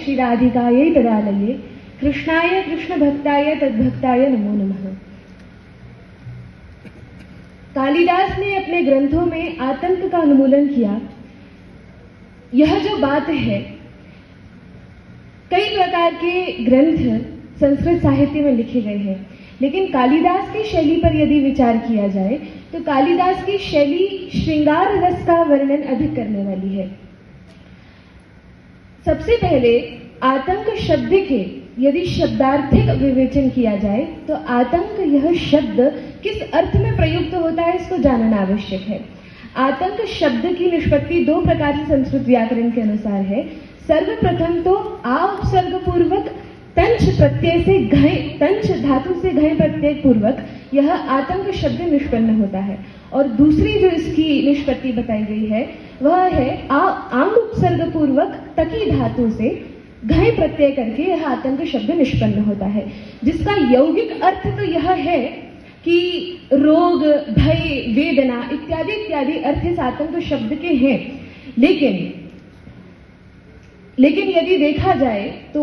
श्रीराधिकायै तदालये कृष्णाय कृष्णभक्ताय तद्भक्ताय नमो नमः। कालिदास ने अपने ग्रंथों में आतंक का उन्मूलन किया। यह जो बात है, कई प्रकार के ग्रंथ संस्कृत साहित्य में लिखे गए हैं, लेकिन कालिदास की शैली पर यदि विचार किया जाए तो कालिदास की शैली श्रृंगार रस का वर्णन अधिक करने वाली है। सबसे पहले आतंक शब्द के यदि शब्दार्थिक विवेचन किया जाए तो आतंक यह शब्द किस अर्थ में प्रयुक्त होता है इसको जानना आवश्यक है। आतंक शब्द की निष्पत्ति दो प्रकार से संस्कृत व्याकरण के अनुसार है। सर्वप्रथम तो आ उपसर्ग पूर्वक तंच प्रत्यय से घय, तंच धातु से घय प्रत्यय पूर्वक यह आतंक शब्द निष्पन्न होता है। और दूसरी जो इसकी निष्पत्ति बताई गई है वह है आंग उपसर्ग पूर्वक तकी धातु से घय प्रत्यय करके यह आतंक शब्द निष्पन्न होता है, जिसका यौगिक अर्थ तो यह है कि रोग, भय, वेदना इत्यादि इत्यादि अर्थ इस आतंक शब्द के हैं। लेकिन यदि देखा जाए तो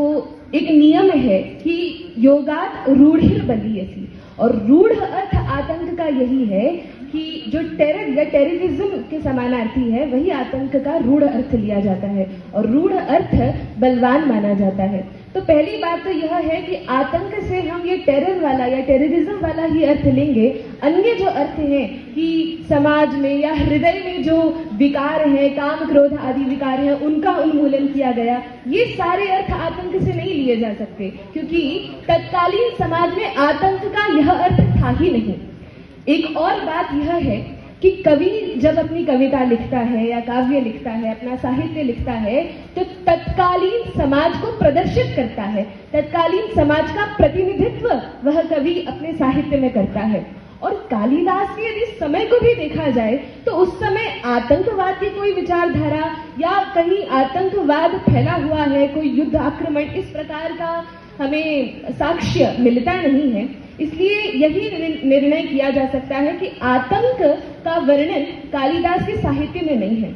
एक नियम है कि योगात रूढ़िर बलीयसी, और रूढ़ अर्थ आतंक का यही है कि जो टेरर या टेररिज्म के समानार्थी है वही आतंक का रूढ़ अर्थ लिया जाता है, और रूढ़ अर्थ बलवान माना जाता है। तो पहली बात तो यह है कि आतंक से हम ये टेरर वाला या टेररिज्म वाला ही अर्थ लेंगे। अन्य जो अर्थ है कि समाज में या हृदय में जो विकार है, काम क्रोध आदि विकार है, उनका उन्मूलन किया गया, ये सारे अर्थ आतंक से नहीं लिए जा सकते, क्योंकि तत्कालीन समाज में आतंक का यह अर्थ था ही नहीं। एक और बात यह है कि कवि जब अपनी कविता लिखता है या काव्य लिखता है, अपना साहित्य लिखता है, तो तत्कालीन समाज को प्रदर्शित करता है, तत्कालीन समाज का प्रतिनिधित्व वह कवि अपने साहित्य में करता है। और कालिदास के यदि समय को भी देखा जाए तो उस समय आतंकवाद की कोई विचारधारा या कहीं आतंकवाद फैला हुआ है, कोई युद्ध आक्रमण, इस प्रकार का हमें साक्ष्य मिलता नहीं है। इसलिए यही निर्णय किया जा सकता है कि आतंक का वर्णन कालिदास के साहित्य में नहीं है।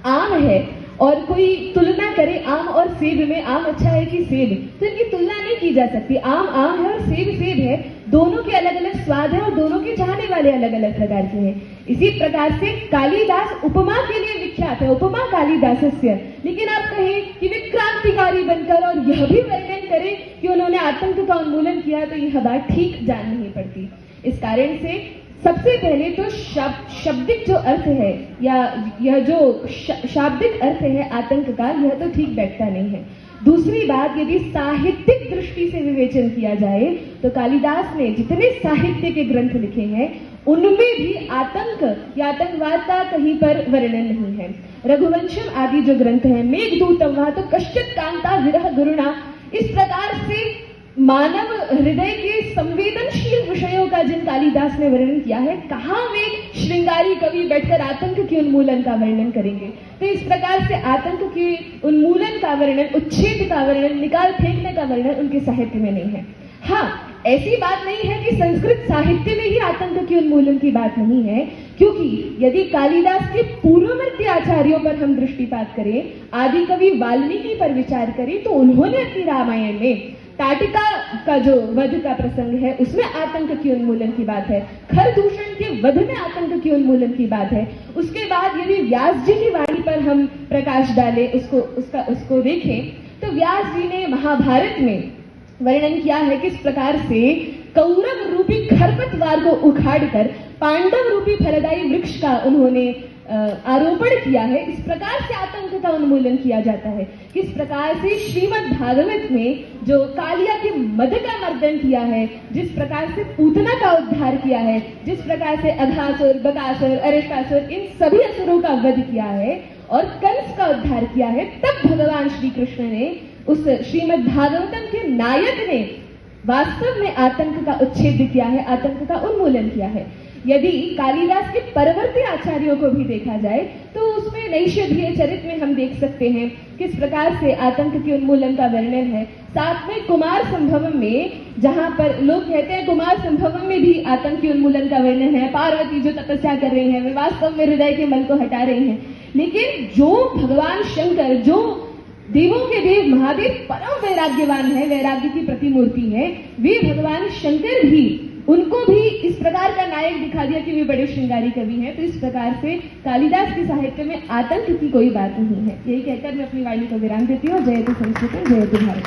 आम है, और कोई तुलना करे आम और सेब में, आम अच्छा है कि सेब, तो इनकी तुलना नहीं की जा सकती। आम आम है और सेब सेब है, दोनों के अलग अलग स्वाद है और दोनों के चाहने वाले अलग अलग प्रकार के हैं। इसी प्रकार से कालिदास उपमा के लिए विख्यात है, उपमा कालिदासस्य। लेकिन आप कहें कि वे क्रांतिकारी बनकर और यह भी वर्णन करें कि उन्होंने आतंक का उन्मूलन किया, तो यह बात ठीक जान नहीं पड़ती। इस कारण से सबसे पहले तो शाब्दिक जो अर्थ है या यह जो शाब्दिक अर्थ है आतंक का, यह तो ठीक बैठता नहीं है। दूसरी बात, यदि साहित्यिक दृष्टि से विवेचन किया जाए तो कालिदास ने जितने साहित्य के ग्रंथ लिखे हैं उनमें भी आतंक या आतंकवाद का कहीं पर वर्णन नहीं है। रघुवंशम आदि जो ग्रंथ हैं, मेघदूतम वहां तो कश्चित कांता विरह गुरुणा, इस प्रकार से मानव हृदय के संवेदनशील विषयों का जिन कालिदास ने वर्णन किया है, कहाँ वे श्रृंगारी कवि बैठकर आतंक के उन्मूलन का वर्णन करेंगे। तो इस प्रकार से आतंक के उन्मूलन का वर्णन, उच्छेद का वर्णन, निकाल फेंकने का वर्णन उनके साहित्य में नहीं है। हाँ, ऐसी बात नहीं है कि संस्कृत साहित्य में ही आतंक के उन्मूलन की बात नहीं है, क्योंकि यदि कालिदास के पूर्ववर्ती आचार्यों पर हम दृष्टिपात करें, आदि कवि वाल्मीकि पर विचार करें, तो उन्होंने अपनी रामायण में ताटिका का जो वध का प्रसंग है उसमें आतंक की उन्मूलन की बात है, खरदूषण के वध में आतंक की उन्मूलन की बात है। उसके बाद यदि व्यास जी की वाणी पर हम प्रकाश डालें, उसको देखें, तो व्यास जी ने महाभारत में वर्णन किया है किस प्रकार से कौरव रूपी खरपतवार को उखाड़कर पांडव रूपी फलदायी वृक्ष का उन्होंने आरोपण किया है। इस प्रकार से आतंक का उन्मूलन किया जाता है। किस प्रकार से श्रीमद् भागवत में जो कालिया के मद का मर्दन किया है, जिस प्रकार से पूतना का उद्धार किया है, जिस प्रकार से अघासुर, बकासुर, अरिष्टासुर, इन सभी असुरों का वध किया है और कंस का उद्धार किया है, तब भगवान श्री कृष्ण ने, उस श्रीमद् भागवतम के नायक ने वास्तव में आतंक का उच्छेद किया है, आतंक का उन्मूलन किया है। यदि कालिदास के परवर्ती आचार्यों को भी देखा जाए तो उसमें नैषधीय चरित में हम देख सकते हैं किस प्रकार से आतंक के उन्मूलन का वर्णन है। साथ में कुमार संभवम में, जहां पर लोग कहते हैं कुमार संभवम में भी आतंक के उन्मूलन का वर्णन है, पार्वती जो तपस्या कर रही हैं, वे वास्तव में हृदय के मल को हटा रही हैं, लेकिन जो भगवान शंकर, जो देवों के देव महादेव परम वैराग्यवान है, वैराग्य की प्रतिमूर्ति है। वे भगवान शंकर भी, उनको भी इस प्रकार का नायक दिखा दिया कि वे बड़े श्रृंगारी कवि हैं। तो इस प्रकार से कालिदास के साहित्य में आतंक की कोई बात नहीं है। यही कहकर मैं अपनी वाणी को विराम देती हूँ। जयतु संस्कृत, जयतु भारत।